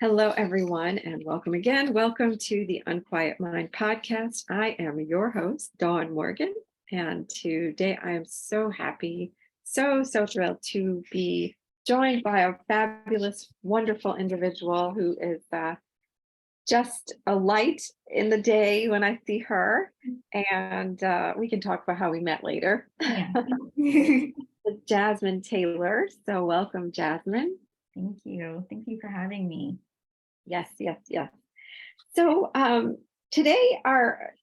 Hello, everyone, and welcome again. Welcome to the Unquiet Mind podcast. I am your host, Dawn Morgan, and today I am so happy, so thrilled to be joined by a fabulous, wonderful individual who is just a light in the day when I see her, and we can talk about how we met later. Yeah. Jasmine Taylor. So welcome, Jasmine. Thank you. Thank you for having me. Yes. So today our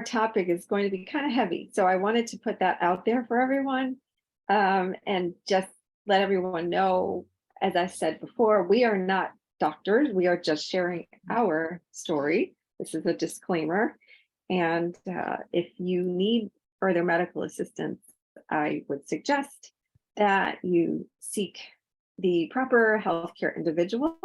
topic is going to be kind of heavy. So I wanted to put that out there for everyone, and just let everyone know, as I said before, we are not doctors. We are just sharing our story. This is a disclaimer. And if you need further medical assistance, I would suggest that you seek the proper healthcare individual.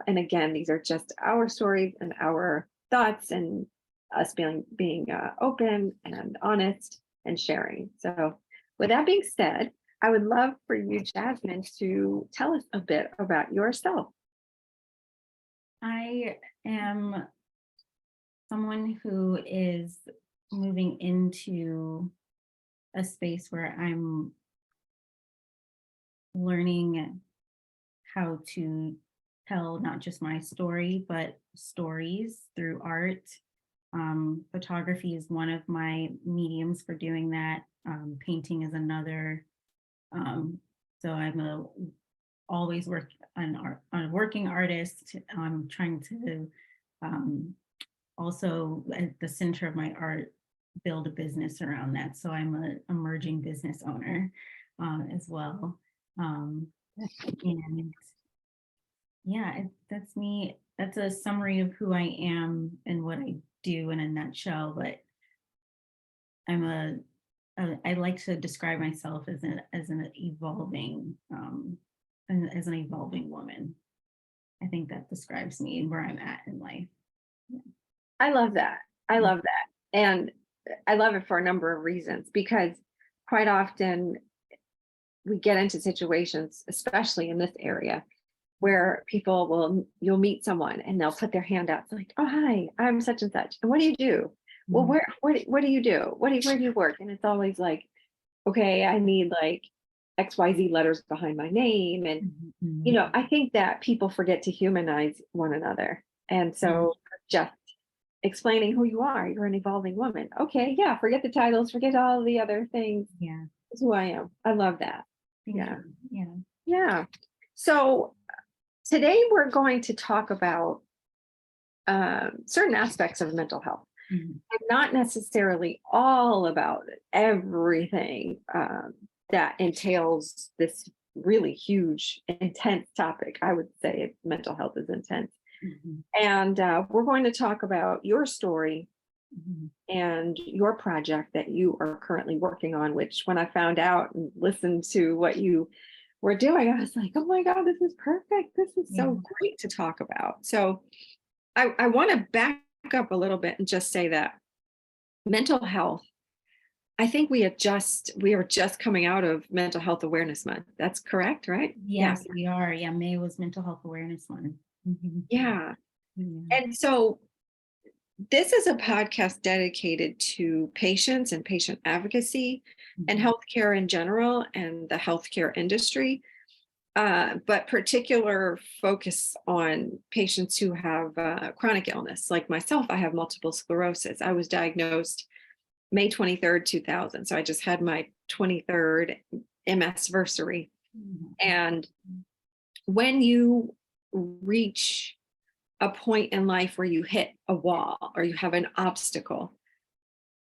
And again, these are just our stories and our thoughts, and us being open and honest and sharing. So with that being said, I would love for you, Jasmine, to tell us a bit about yourself. I am someone who is moving into a space where I'm learning how to tell not just my story, but stories through art. Photography is one of my mediums for doing that. Painting is another. So I'm always a working artist. I'm trying to also at the center of my art build a business around that. So I'm an emerging business owner as well. And yeah, that's me. That's a summary of who I am and what I do in a nutshell. But I like to describe myself as an evolving woman. I think that describes me and where I'm at in life. Yeah. I love that. And I love it for a number of reasons, because quite often we get into situations, especially in this area, where you'll meet someone and they'll put their hand out. It's like, oh, hi, I'm such and such. And what do you do? Well, what do you do? Where do you work? And it's always like, okay, I need like XYZ letters behind my name. And, I think that people forget to humanize one another. And so just explaining who you are, you're an evolving woman. Okay, yeah, forget the titles, forget all the other things. Yeah. That's who I am. I love that. Thank you. Yeah. So today we're going to talk about certain aspects of mental health, and not necessarily all about everything that entails this really huge, intense topic. I would say mental health is intense. And we're going to talk about your story and your project that you are currently working on, which when I found out and listened to what you were doing, I was like, oh my God, this is perfect. This is so great to talk about. So I want to back up a little bit and just say that mental health, I think we are just coming out of Mental Health Awareness Month. That's correct, right? Yes, we are. Yeah, May was Mental Health Awareness Month. Yeah. And so this is a podcast dedicated to patients and patient advocacy and healthcare in general and the healthcare industry, but particular focus on patients who have chronic illness. Like myself, I have multiple sclerosis. I was diagnosed May 23rd, 2000. So I just had my 23rd MS-versary. And when you reach a point in life where you hit a wall or you have an obstacle,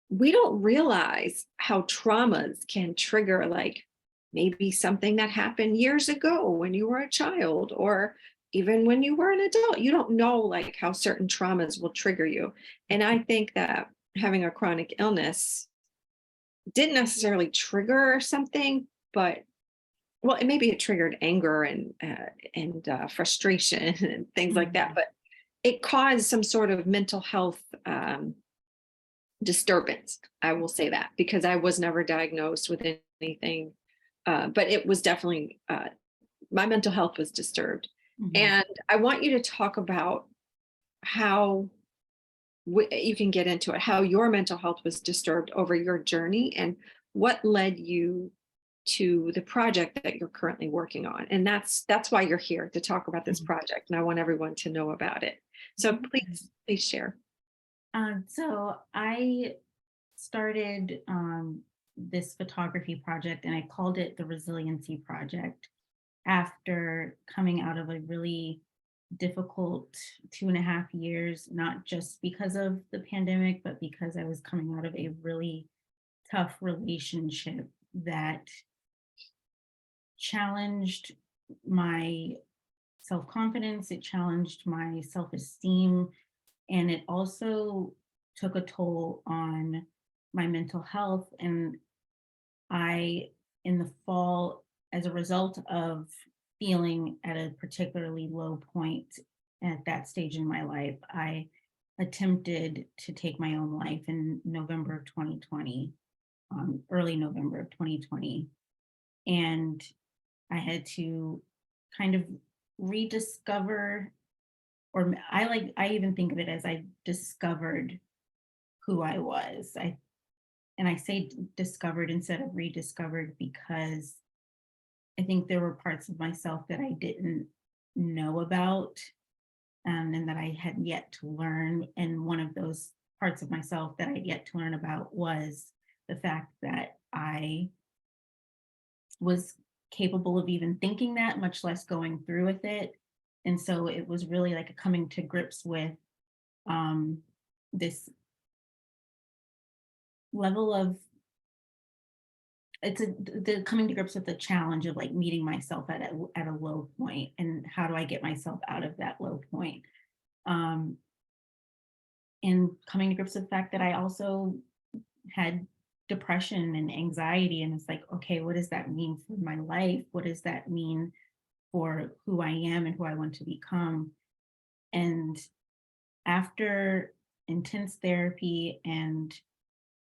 we don't realize how traumas can trigger, like maybe something that happened years ago when you were a child, or even when you were an adult. You don't know like how certain traumas will trigger you. And I think that having a chronic illness didn't necessarily trigger something, but maybe it triggered anger and frustration and things like that. But it caused some sort of mental health disturbance. I will say that, because I was never diagnosed with anything, but it was definitely my mental health was disturbed. Mhm. And I want you to talk about how you can get into it, how your mental health was disturbed over your journey and what led you to the project that you're currently working on. And that's why you're here, to talk about this Mhm. project. And I want everyone to know about it. So Okay. please share. So I started this photography project and I called it the Resiliency Project after coming out of a really difficult 2.5 years, not just because of the pandemic, but because I was coming out of a really tough relationship that challenged my self confidence, it challenged my self esteem, and it also took a toll on my mental health. And I, in the fall, as a result of feeling at a particularly low point at that stage in my life, I attempted to take my own life in November of 2020, early November of 2020. And I had to kind of rediscover, or I even think of it as I discovered who I was. And I say discovered instead of rediscovered because I think there were parts of myself that I didn't know about, and that I had yet to learn. And one of those parts of myself that I had yet to learn about was the fact that I was capable of even thinking that, much less going through with it. And so it was really like a coming to grips with um, this level of the coming to grips with the challenge of like meeting myself at a low point, and how do I get myself out of that low point. Um, and coming to grips with the fact that I also had depression and anxiety, and it's like, okay, what does that mean for my life? What does that mean for who I am and who I want to become? And after intense therapy and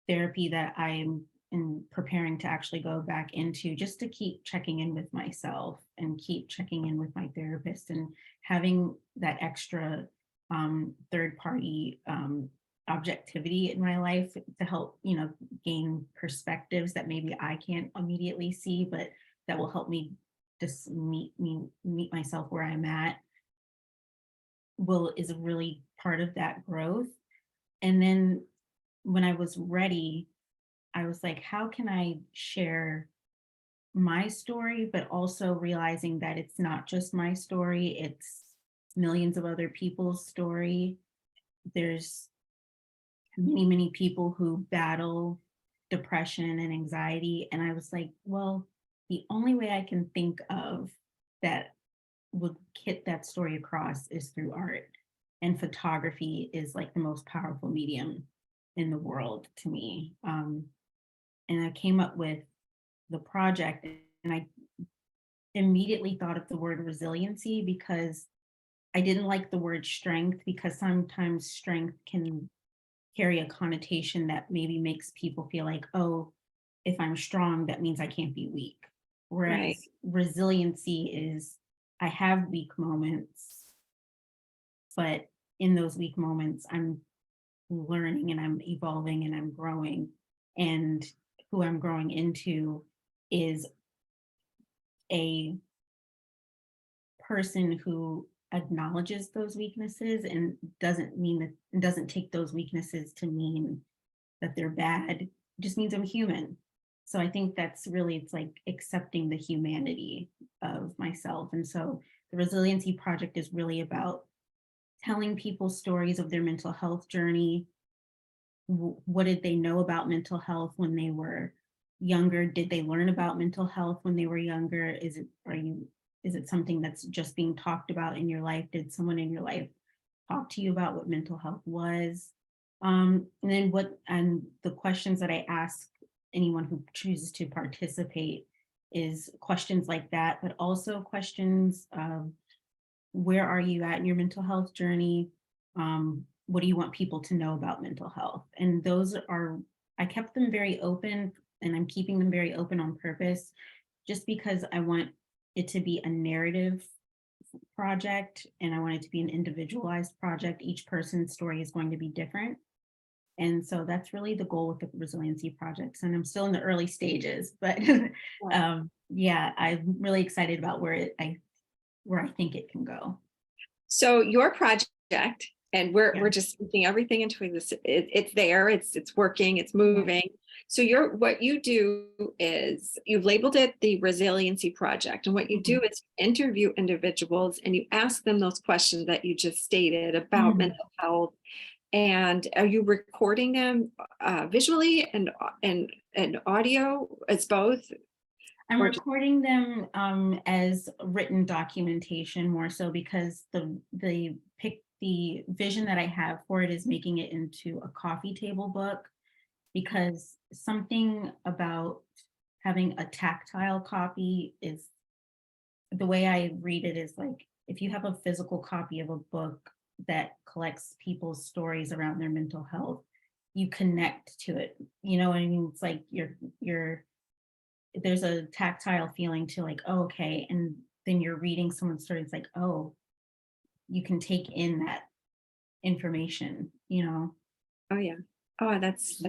therapy that I'm in preparing to actually go back into, just to keep checking in with myself and keep checking in with my therapist, and having that extra third party objectivity in my life to help, gain perspectives that maybe I can't immediately see, but that will help me just meet myself where I'm at, will is a really part of that growth. And then when I was ready, I was like, how can I share my story, but also realizing that it's not just my story, it's millions of other people's story. There's many, many people who battle depression and anxiety. And I was like, well, the only way I can think of that would get that story across is through art. And photography is like the most powerful medium in the world to me. And I came up with the project, and I immediately thought of the word resiliency because I didn't like the word strength, because sometimes strength can carry a connotation that maybe makes people feel like, oh, if I'm strong, that means I can't be weak. Right. Whereas resiliency is, I have weak moments, but in those weak moments, I'm learning and I'm evolving and I'm growing. And who I'm growing into is a person who acknowledges those weaknesses and doesn't take those weaknesses to mean that they're bad. It just means I'm human. So I think that's really, it's like accepting the humanity of myself. And so the Resiliency Project is really about telling people stories of their mental health journey. What did they know about mental health when they were younger? Did they learn about mental health when they were younger? Is it something that's just being talked about in your life? Did someone in your life talk to you about what mental health was? And then the questions that I ask anyone who chooses to participate is questions like that, but also questions of, where are you at in your mental health journey? What do you want people to know about mental health? And those are, I kept them very open, and I'm keeping them very open on purpose, just because I want it to be a narrative project, and I want it to be an individualized project. Each person's story is going to be different. And so that's really the goal with the resiliency projects. And I'm still in the early stages, but yeah, I'm really excited about where I think it can go. So your project, and we're Yeah. just putting everything into this. It's there. It's working. It's moving. So what you do is you've labeled it the resiliency project, and what you do Mhm. is interview individuals and you ask them those questions that you just stated about Mhm. mental health. And are you recording them visually and audio as both, I'm or just recording them as written documentation more so because the vision that I have for it is making it into a coffee table book, because something about having a tactile copy is the way I read it is like if you have a physical copy of a book that collects people's stories around their mental health, you connect to it. You know what I mean? It's like you're there's a tactile feeling to like, oh, okay. And then you're reading someone's story, it's like, oh, you can take in that information, you know. oh yeah, oh that's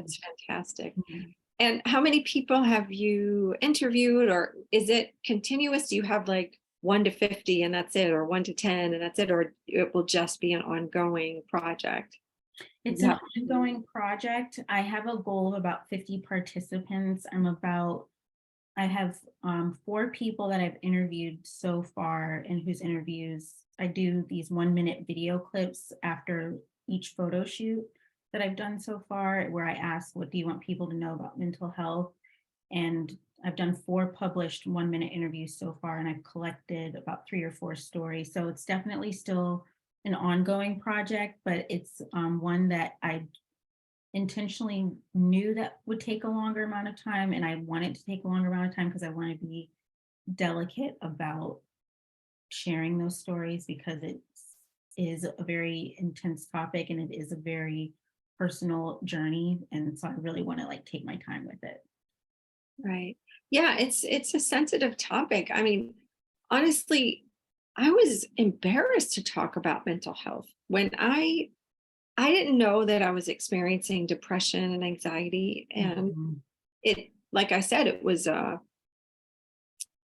fantastic. Mhm. And how many people have you interviewed, or is it continuous? Do you have like 1 to 50 and that's it, or 1 to 10 and that's it, or it will just be an ongoing project? It's an Yeah. ongoing project. I have a goal of about 50 participants. I have 4 people that I've interviewed so far, and whose interviews I do these 1 minute video clips after each photo shoot that I've done so far, where I ask, what do you want people to know about mental health? And I've done 4 published 1 minute interviews so far, and I've collected about 3 or 4 stories. So it's definitely still an ongoing project, but it's one that I intentionally knew that would take a longer amount of time, and I want it to take a longer amount of time because I want to be delicate about sharing those stories, because it is a very intense topic and it is a very personal journey, and so I really want to like take my time with it. Right. Yeah, it's a sensitive topic. I mean, honestly, I was embarrassed to talk about mental health when I didn't know that I was experiencing depression and anxiety, and Mhm. it, like I said, it was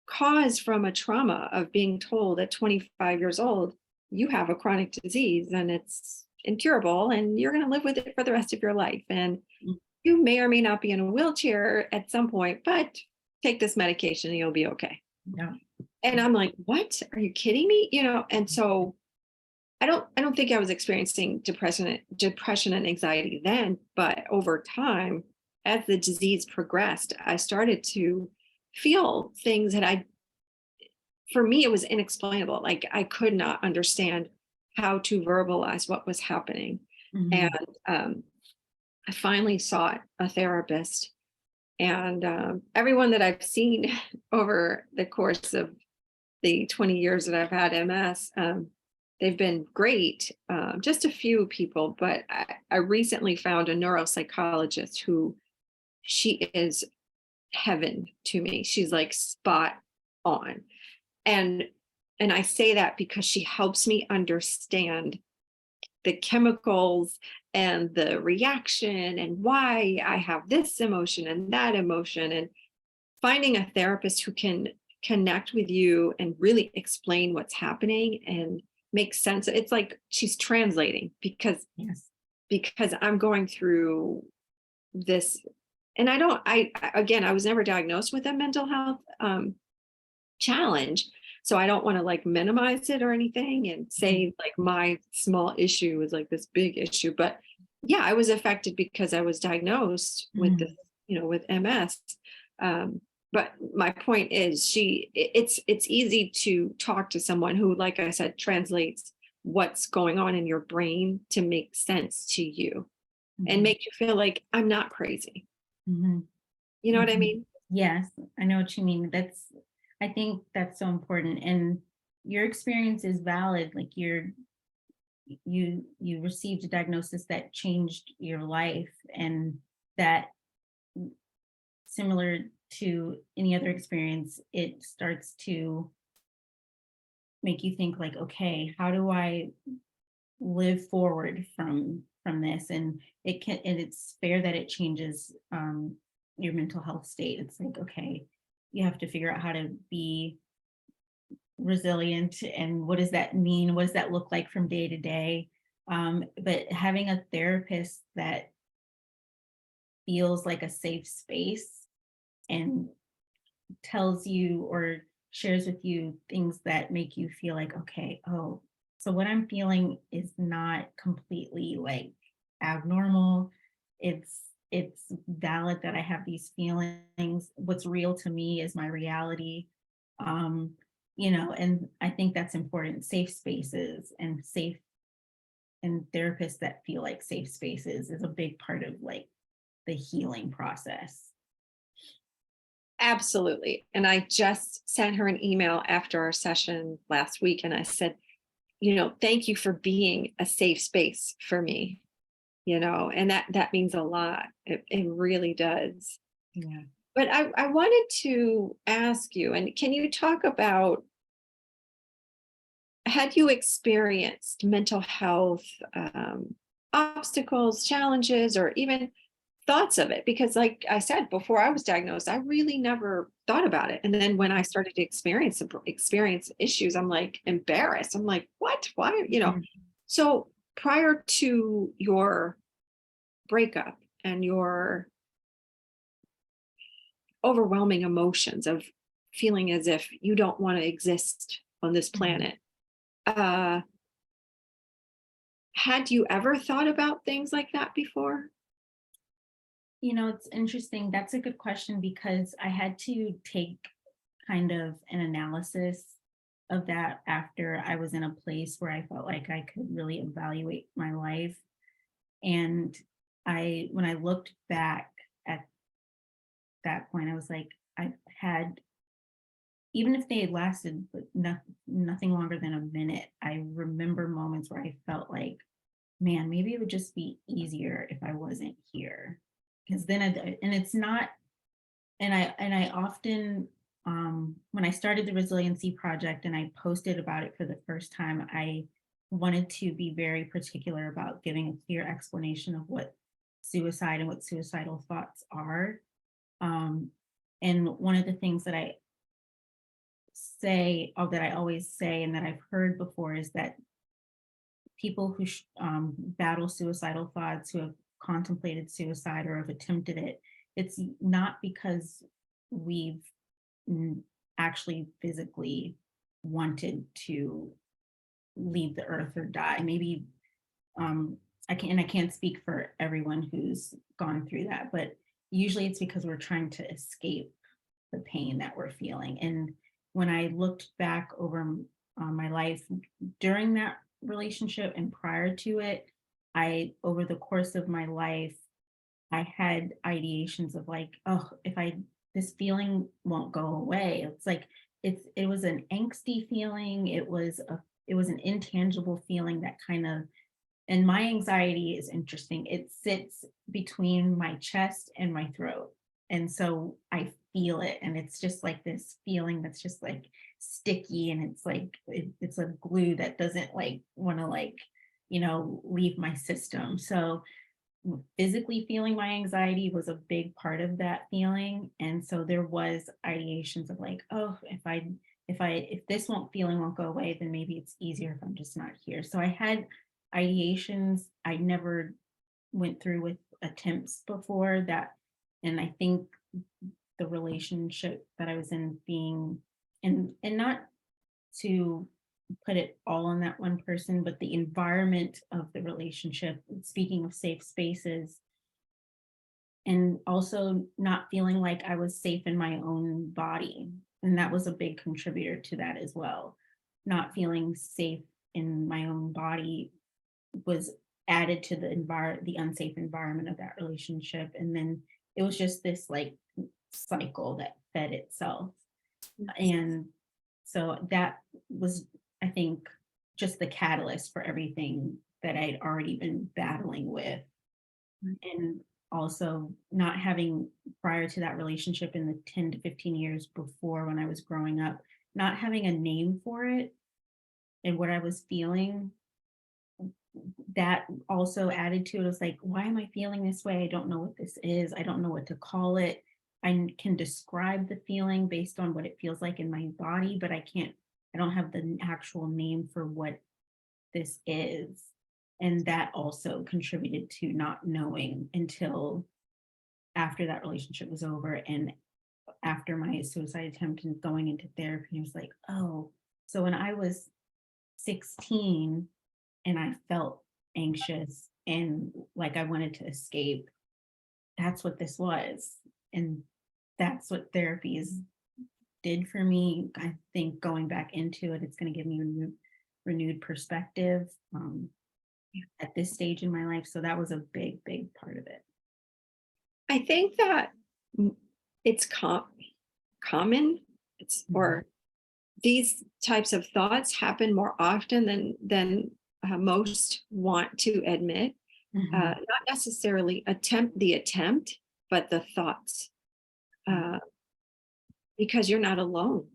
caused from a trauma of being told at 25 years old, you have a chronic disease and it's incurable and you're going to live with it for the rest of your life. And you may or may not be in a wheelchair at some point, but take this medication and you'll be okay. Yeah. And I'm like, what? Are you kidding me? And so I don't think I was experiencing depression and anxiety then, but over time, as the disease progressed, I started to feel things that for me, it was inexplainable. Like I could not understand how to verbalize what was happening. And Mhm. I finally sought a therapist. And everyone that I've seen over the course of the 20 years that I've had MS, they've been great. Just a few people, but I recently found a neuropsychologist who she is heaven to me. She's like spot on. And and I say that because she helps me understand the chemicals and the reaction and why I have this emotion and that emotion, and finding a therapist who can connect with you and really explain what's happening and make sense. It's like she's translating Yes. because I'm going through this, and again, I was never diagnosed with a mental health challenge. So I don't want to like minimize it or anything and Mhm. say like my small issue is like this big issue. But yeah, I was affected because I was diagnosed with this, Mhm. with MS. Um, but my point is it's easy to talk to someone who, like I said, translates what's going on in your brain to make sense to you and Mhm. make you feel like I'm not crazy. Mhm. You know what I Mhm. mean? Yes, I know what you mean. I think that's so important. And your experience is valid. Like you received a diagnosis that changed your life, and that, similar to any other experience, it starts to make you think like, okay, how do I live forward from this? And it's fair that it changes your mental health state. It's like, okay, you have to figure out how to be resilient, and what does that mean? What does that look like from day to day? But having a therapist that feels like a safe space and tells you or shares with you things that make you feel like, okay, oh, so what I'm feeling is not completely like abnormal. It's valid that I have these feelings. What's real to me is my reality. Um, and I think that's important. Safe spaces and therapists that feel like safe spaces is a big part of like the healing process. Absolutely. And I just sent her an email after our session last week, and I said, thank you for being a safe space for me, and that means a lot. It really does. Yeah. But I wanted to ask you, and can you talk about, had you experienced mental health obstacles, challenges, or even thoughts of it? Because, like I said, before I was diagnosed, I really never thought about it. And then when I started to experience issues, I'm like embarrassed. I'm like, what? Why? Mhm. So prior to your breakup and your overwhelming emotions of feeling as if you don't want to exist on this Mhm. planet, uh, had you ever thought about things like that before? It's interesting. That's a good question because I had to take kind of an analysis of that after I was in a place where I felt like I could really evaluate my life. And when I looked back at that point, I was like, I've had, even if they had lasted but nothing longer than a minute, I remember moments where I felt like, man, maybe it would just be easier if I wasn't here. Because then, and it's not, and I often, when I started the resiliency project and I posted about it for the first time, I wanted to be very particular about giving a clear explanation of what suicide and what suicidal thoughts are. Um, and one of the things that I say, or that I always say, and that I've heard before, is that people who battle suicidal thoughts, who have contemplated suicide or have attempted it, it's not because we've mm, actually physically wanted to leave the earth or die. Maybe um, I can't speak for everyone who's gone through that, but usually it's because we're trying to escape the pain that we're feeling. And when I looked back over my life during that relationship and prior to it, over the course of my life, I had ideations of like, oh, if I, this feeling won't go away. It's like, it was an angsty feeling. It was an intangible feeling that kind of, and my anxiety is interesting. It sits between my chest and my throat. And so I feel it. And it's just like this feeling that's just like sticky. And it's like, it's a glue that doesn't like want to like, leave my system. So physically feeling my anxiety was a big part of that feeling. And so there was ideations of like, oh, if this feeling won't go away, then maybe it's easier if I'm just not here. So I had ideations. I never went through with attempts before that. And I think the relationship that I was in, being, and not to put it all on that one person, but the environment of the relationship, speaking of safe spaces, and also not feeling like I was safe in my own body. And that was a big contributor to that as well. Not feeling safe in my own body was added to the unsafe environment of that relationship. And then it was just this like cycle that fed itself. And so that was, I think, just the catalyst for everything that I'd already been battling with. And also not having, prior to that relationship in the 10 to 15 years before when I was growing up, not having a name for it. and what I was feeling, that also added to it. It was like, why am I feeling this way? I don't know what this is. I don't know what to call it. Can describe the feeling based on what it feels like in my body, but I don't have the actual name for what this is. And that also contributed to not knowing until after that relationship was over and after my suicide attempt and going into therapy. I was like, oh, so when I was 16 and I felt anxious and like I wanted to escape, that's what this was. And that's what therapies did for me. I think going back into it, it's going to give me a renewed perspective at this stage in my life. So that was a big, big part of it. I think that it's common. It's or these types of thoughts happen more often than most want to admit. Mhm. Not necessarily attempt, but the thoughts, uh, because you're not alone,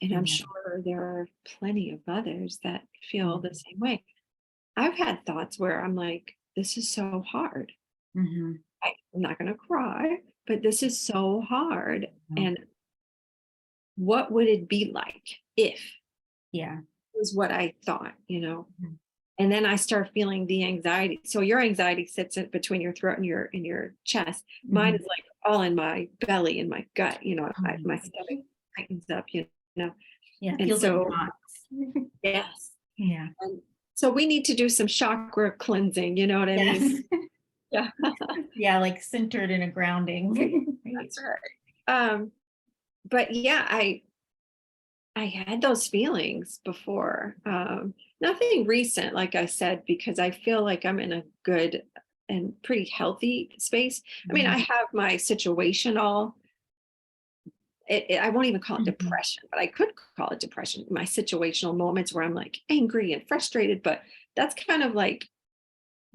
and I'm Yeah. sure there are plenty of others that feel the Mhm. same way. I've had thoughts where I'm like, "This is so hard." Mhm. I'm not going to cry, but this is so hard. Yeah. And what would it be like if Yeah. was what I thought. Mhm. And then I start feeling the anxiety. So your anxiety sits in between your throat and your chest. Mine Mhm. is like all in my belly and my gut. Oh my My gosh. stomach tightens up. Know. Yeah, it And feels in so knots. yes. Yeah. And so we need to do some chakra cleansing. You know what I mean? Yes. Yeah, Yeah, like centered in a grounding. Right. that's right. But yeah, I had those feelings before. Nothing recent, like I said, because I feel like I'm in a good and pretty healthy space. I mean, I Mhm. have my situational, I won't even call it Mhm. depression, but I could call it depression. My situational moments where I'm like angry and frustrated, but that's kind of like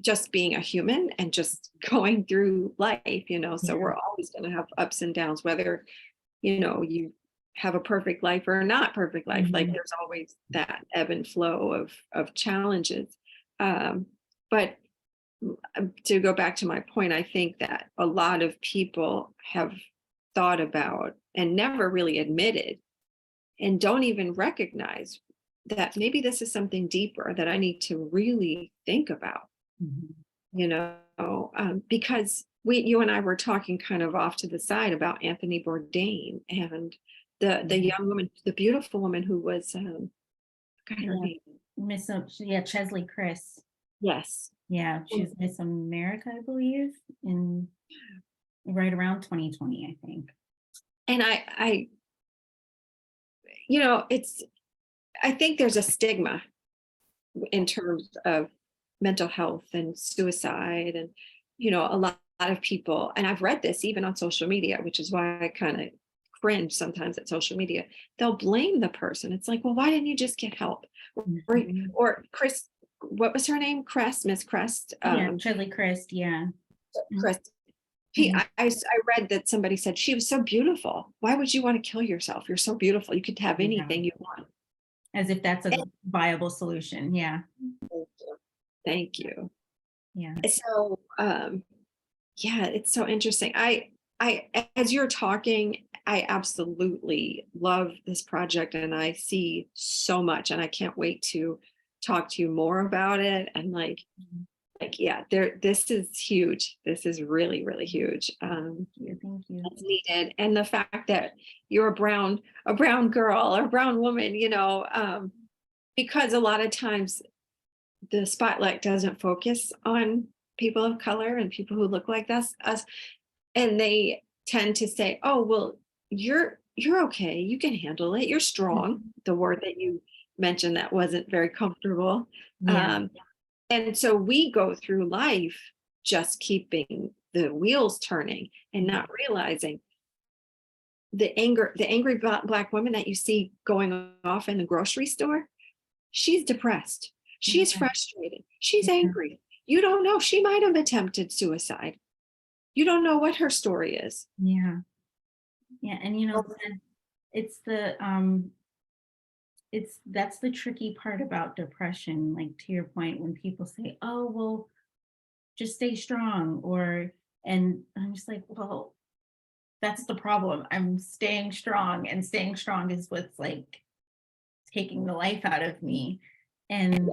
just being a human and just going through life. So Yeah. we're always going to have ups and downs, whether you have a perfect life or not perfect life. Like Mhm. there's always that ebb and flow of challenges. um, but to go back to my point, I think that a lot of people have thought about and never really admitted and don't even recognize that maybe this is something deeper that I need to really think about, Mhm. because you and I were talking kind of off to the side about Anthony Bourdain and the Yeah. young woman, the beautiful woman who was, I forgot her Yeah. name. Yeah, Chesley Chris. Yes. Yeah, she And was Miss America, I believe, in right around 2020, I think. I it's I think there's a stigma in terms of mental health and suicide, and a lot of people, and I've read this even on social media, which is why I kind of cringe sometimes at social media. They'll blame the person. It's like, well, why didn't you just get help? or, Mhm. or Chris, what was her name? Miss Crest. Yeah, Chesley Chris, yeah. Mhm. Chris. Mhm. I read that somebody said she was so beautiful. Why would you want to kill yourself? You're so beautiful. You could have Yeah, anything you want. as if that's And a viable solution, yeah. thank you. Thank you. Yeah. So, yeah, it's so interesting. As you're talking, I absolutely love this project and I see so much and I can't wait to talk to you more about it. And Mhm. yeah, this is huge. This is really, really huge. Thank you. It's needed. And the fact that you're a brown girl or a brown woman, because a lot of times the spotlight doesn't focus on people of color and people who look like us, and they tend to say, oh well, you're okay, you can handle it, you're strong, Mhm. the word that you mentioned that wasn't very comfortable. Yeah. um, and so we go through life just keeping the wheels turning and not realizing the angry black woman that you see going off in the grocery store. She's depressed. She's Yeah. frustrated. She's Yeah. angry. You don't know. She might have attempted suicide. You don't know what her story is. Yeah. Yeah. And it's the that's the tricky part about depression. Like to your point, when people say, "Oh, well, just stay strong," and I'm just like, well, that's the problem. I'm staying strong, and staying strong is what's like taking the life out of me. And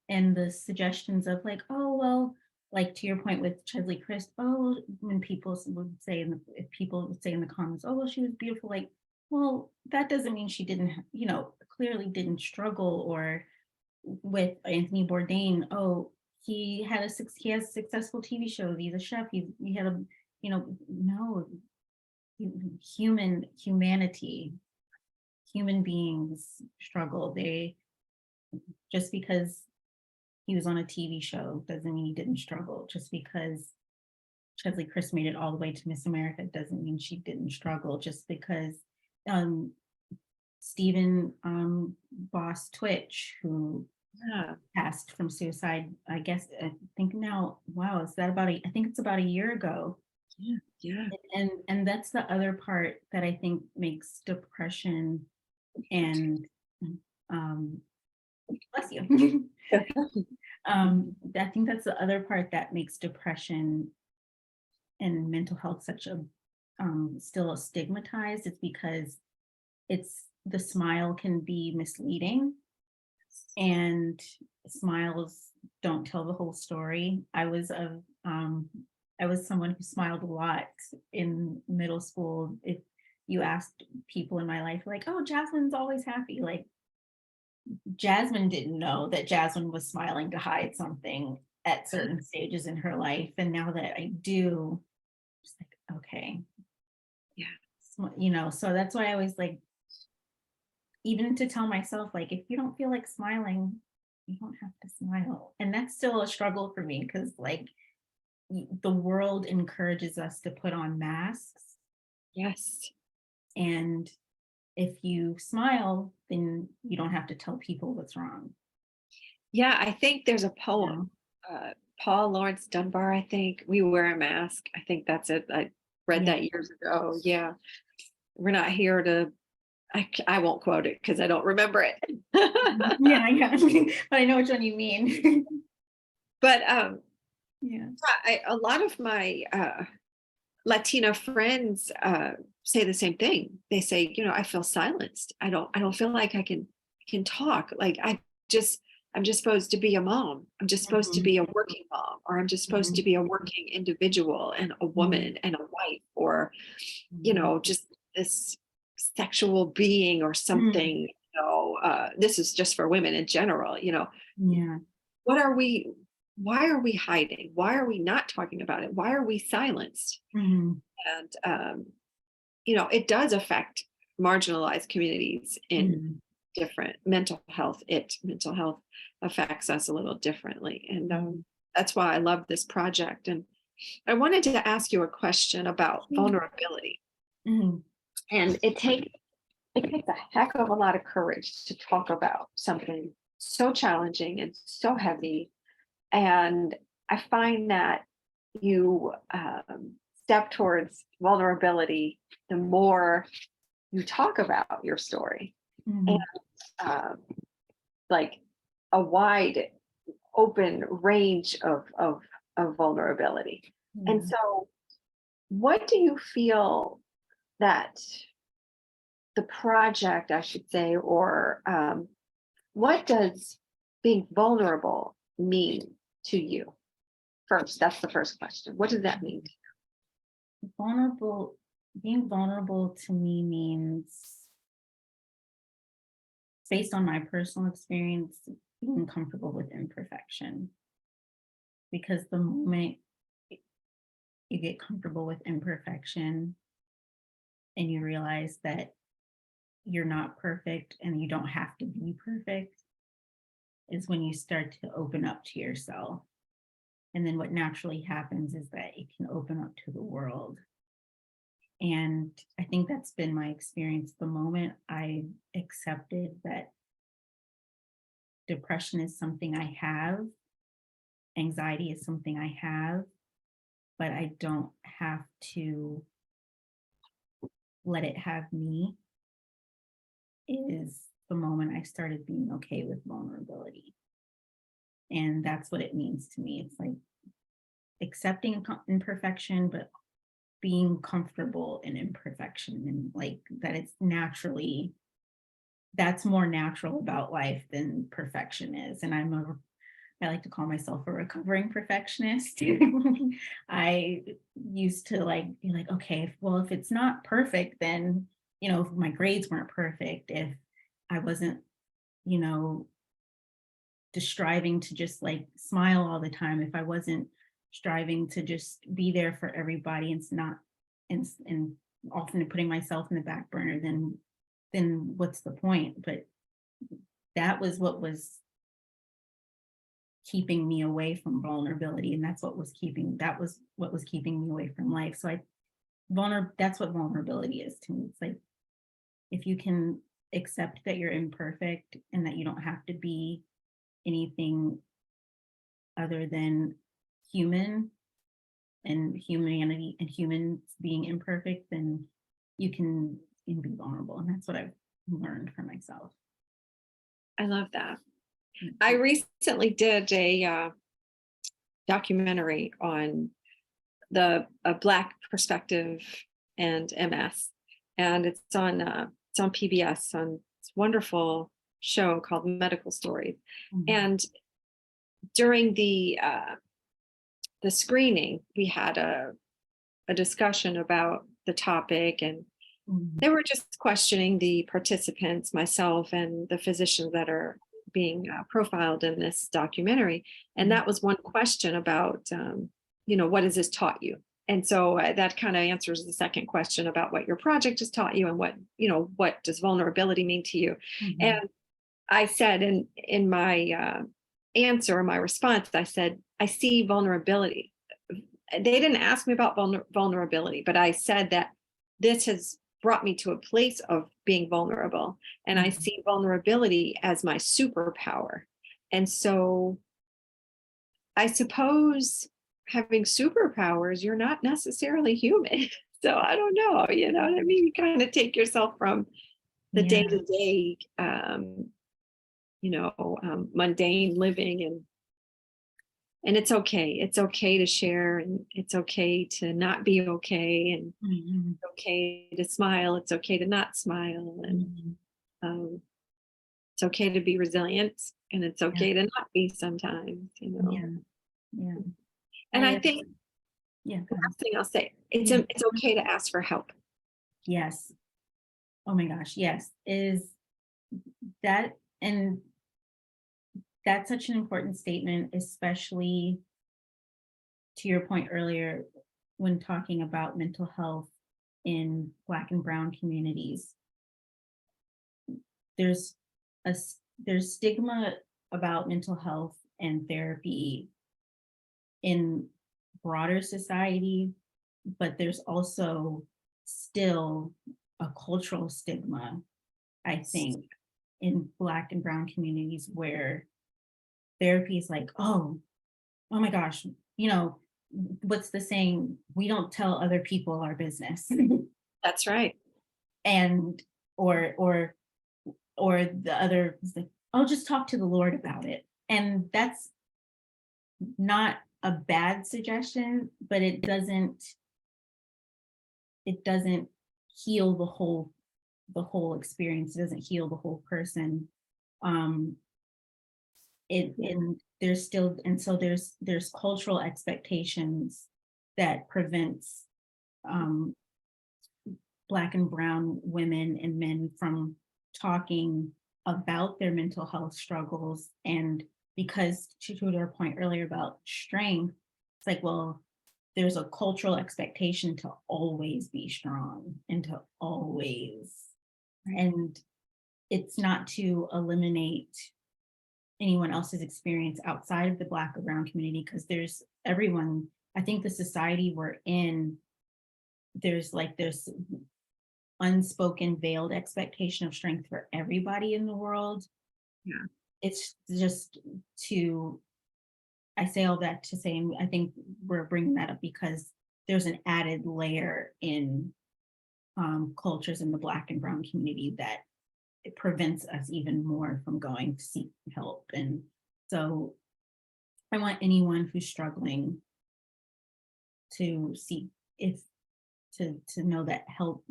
the suggestions of like, oh well, like to your point with Chesley Christ, oh, when would say if people would say in the comments, oh well, she was beautiful, like, well, that doesn't mean she didn't, clearly didn't struggle. Or with Anthony Bourdain, oh, he has a successful TV show, he's a chef, he had a, no, humanity, human beings struggle. They Just because he was on a TV show doesn't mean he didn't struggle. Just because Chesley Chris made it all the way to Miss America doesn't mean she didn't struggle. Just because um, Stephen Boss Twitch, who Yeah. passed from suicide, I guess, I think now, wow, is that I think it's about a year ago. Yeah. Yeah. And that's the other part that I think makes depression and um, bless you. I think that's the other part that makes depression and mental health such a still stigmatized. It's because the smile can be misleading, and smiles don't tell the whole story. I was someone who smiled a lot in middle school. If you asked people in my life, like, oh, Jasmine's always happy, like Jasmine didn't know that Jasmine was smiling to hide something at certain stages in her life. And now that I do, it's like, okay, Yeah. so that's why I always like, even to tell myself, like, if you don't feel like smiling, you don't have to smile. And that's still a struggle for me because, like, the world encourages us to put on masks. Yes. And if you smile, then you don't have to tell people what's wrong. Yeah. I think there's a You poem, know? Paul Lawrence Dunbar, I think, We Wear a Mask. I think that's it. I read Yeah. that years ago. Yeah. We're not here to, I won't quote it because I don't remember it. Yeah, yeah. But I know which one you mean. But Yeah. a lot of my Latina friends say the same thing. They say, I feel silenced. I don't feel like I can talk. Like just, I'm just supposed to be a mom. I'm just supposed to Mhm, be a working mom, or I'm just supposed to mhm, be a working individual and a mhm, woman and a wife, or, mhm, just this sexual being or mhm. something. This is just for women in general. Yeah. What are we? Why are we hiding? Why are we not talking about it? Why are we silenced? Mhm, And it does affect marginalized communities in mhm, different mental health affects us a little differently. And mhm. that's why I love this project. And I wanted to ask you a question about vulnerability. Mhm, And it takes a heck of a lot of courage to talk about something so challenging and so heavy. And I find that you step towards vulnerability the more you talk about your story, and mhm. um, like a wide open range of vulnerability. And Yeah. so what do you feel that the project, I should say, or what does being vulnerable mean to you? First, that's the first question. What does that mean? Vulnerable, being vulnerable to me means, based on my personal experience, being comfortable with imperfection. Because the moment you get comfortable with imperfection and you realize that you're not perfect and you don't have to be perfect, is when you start to open up to yourself. And then what naturally happens is that it can open up to the world. And I think that's been my experience. The moment I accepted that depression is something I have, anxiety is something I have, but I don't have to let it have me, is the moment I started being okay with vulnerability. And that's what it means to me. It's like accepting imperfection, but being comfortable in imperfection, and like that it's naturally, that's more natural about life than perfection is. And I like to call myself a recovering perfectionist. I used to like be like, okay, well, if it's not perfect, then, if my grades weren't perfect, if I wasn't, you know, just striving to just like smile all the time, if I wasn't striving to just be there for everybody and it's not, and often putting myself in the back burner, then what's the point? But that was what was keeping me away from vulnerability, and that was what was keeping me away from life. So that's what vulnerability is to me. It's like, if you can accept that you're imperfect and that you don't have to be anything other than human, and humanity and humans being imperfect, then you can be vulnerable. And that's what I've learned for myself. I love that. I recently did a documentary on a Black perspective and MS, and it's on PBS, on this wonderful show called Medical Stories. Mhm. And during the screening, we had a discussion about the topic, and Mhm. they were just questioning the participants, myself and the physicians that are being profiled in this documentary. And that was one question about, what has this taught you? And so that kind of answers the second question about what your project has taught you, and what does vulnerability mean to you? Mhm. And I said in my answer, my response, I said, I see vulnerability. They didn't ask me about vulnerability, but I said that this has brought me to a place of being vulnerable, and I Mhm. see vulnerability as my superpower. And so I suppose having superpowers, you're not necessarily human. So I don't know, you know what I mean? You kind of take yourself from the day Yeah. to day, mundane living, and it's okay. It's okay to share, and it's okay to not be okay, and Mhm. it's okay to smile. It's okay to not smile, and Mhm. um, it's okay to be resilient, and it's Yeah. okay to not be sometimes. Yeah. Yeah. And I I think Yeah. the Go ahead. last thing I'll say, it's Yeah. it's okay to ask for help. Yes. Oh my gosh. Yes. Is that and that's such an important statement, especially to your point earlier when talking about mental health in Black and Brown communities. There's there's stigma about mental health and therapy in broader society, but there's also still a cultural stigma, I think, in Black and Brown communities where therapy is like, oh my gosh, what's the saying? We don't tell other people our business. That's right. And or or the other is like, I'll just talk to the Lord about it. And that's not a bad suggestion, but it doesn't heal the whole experience. It doesn't heal the whole person. Um it Yeah. and there's still and so there's cultural expectations that prevents um Black and Brown women and men from talking about their mental health struggles. And because to their point earlier about strength, it's like, well, there's a cultural expectation to always be strong and to always, Right. and it's not to eliminate anyone else's experience outside of the Black or Brown community, because there's everyone. I think the society we're in, there's unspoken veiled expectation of strength for everybody in the world. Yeah. It's just to I say all that to say, and I think we're bringing that up because there's an added layer in cultures in the Black and Brown community that it prevents us even more from going to seek help. And so I want anyone who's struggling to seek if to know that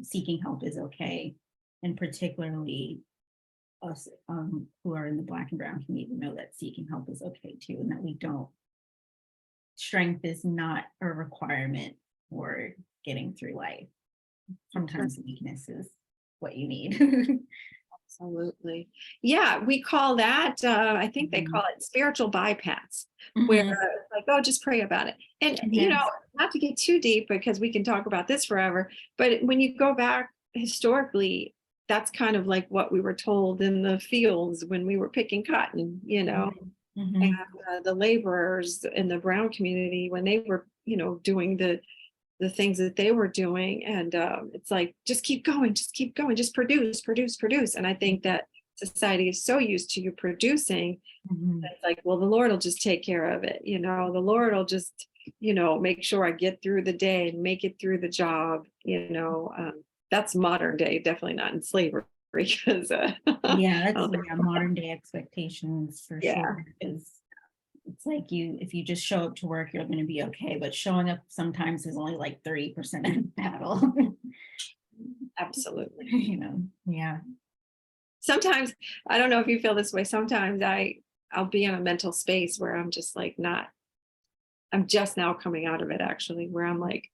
seeking help is okay, and particularly us who are in the Black and Brown community know that seeking help is okay too, and that we don't strength is not a requirement for getting through life. Sometimes weakness is what you need. Absolutely. Yeah, we call that, I think they Mhm. call it spiritual bypass, where Mhm. it's like, oh, just pray about it. And, Yes. not to get too deep because we can talk about this forever, but when you go back historically, that's kind of like what we were told in the fields when we were picking cotton, Mhm. and Mhm. the laborers in the brown community when they were, doing the things that they were doing. And it's like, just keep going, just produce, produce, produce. And I think that society is so used to you producing Mhm. that it's like, well, the Lord will just take care of it. The Lord will just, make sure I get through the day and make it through the job. That's modern day, definitely not in slavery because Yeah, I that's don't think, modern day expectations for yeah, sure. Because it's like if you just show up to work, you're going to be okay. But showing up sometimes is only like 30% of the battle. absolutely. Yeah. Sometimes I don't know if you feel this way. Sometimes I'll be in a mental space where I'm just like not. I'm just now coming out of it actually, where I'm like,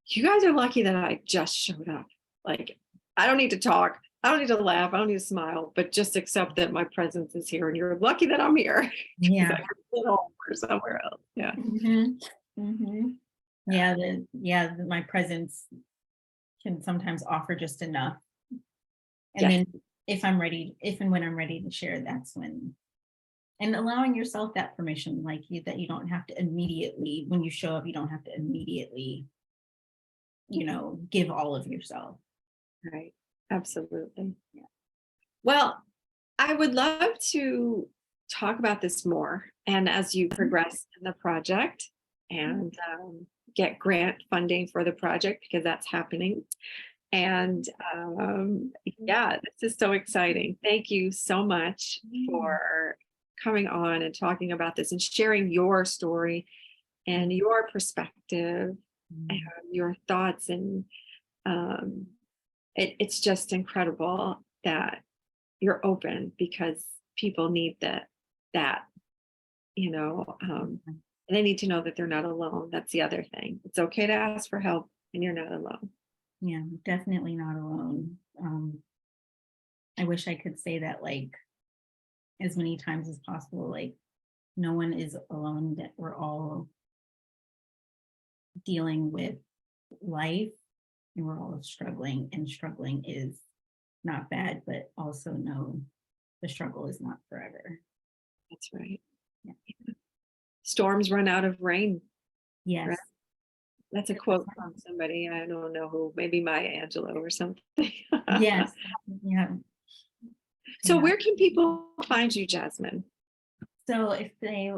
you guys are lucky that I just showed up. Like, I don't need to talk. I don't need to laugh. I don't need to smile, but just accept that my presence is here and you're lucky that I'm here because I Yeah. could be at home or somewhere else. Yeah. Hmm. Hmm. Yeah. My presence can sometimes offer just enough. And Yes. then if and when I'm ready to share, that's when, and allowing yourself that permission, like that you don't have to immediately, when you show up, you don't have to immediately, give all of yourself. Right. Absolutely. Yeah. Well, I would love to talk about this more. And as you progress in the project and get grant funding for the project, because that's happening. And yeah, this is so exciting. Thank you so much for coming on and talking about this and sharing your story and your perspective and your thoughts. And um, it's just incredible that you're open because people need that, and they need to know that they're not alone. That's the other thing. It's okay to ask for help and you're not alone. Yeah, definitely not alone. I wish I could say that like as many times as possible, like no one is alone, that we're all dealing with life and we're all struggling, and struggling is not bad, but also know the struggle is not forever. That's right. Yeah. Storms run out of rain, right? Yes. That's a quote from somebody. I don't know who, maybe Maya Angelou or something. Yes. Yeah. So Yeah. where can people find you, Jasmine? So if they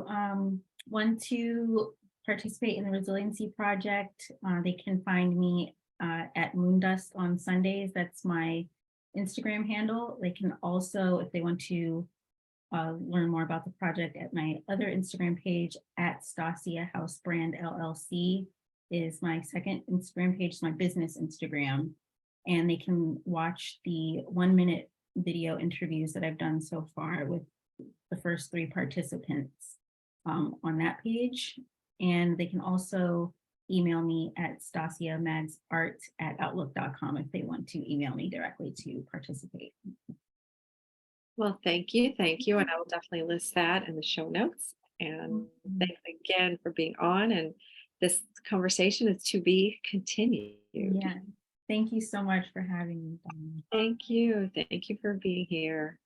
want to participate in the resiliency project, they can find me at Moondust on Sundays. That's my Instagram handle. They can also, if they want to learn more about the project, at my other Instagram page at Stasia House Brand LLC is my second Instagram page, my business Instagram. And they can watch the 1 minute video interviews that I've done so far with the first 3 participants on that page. And they can also email me at stasiamagsart@outlook.com if they want to email me directly to participate. Well, thank you. Thank you. And I will definitely list that in the show notes. And thanks again for being on. And this conversation is to be continued. Yeah. Thank you so much for having me. Thank you. Thank you for being here.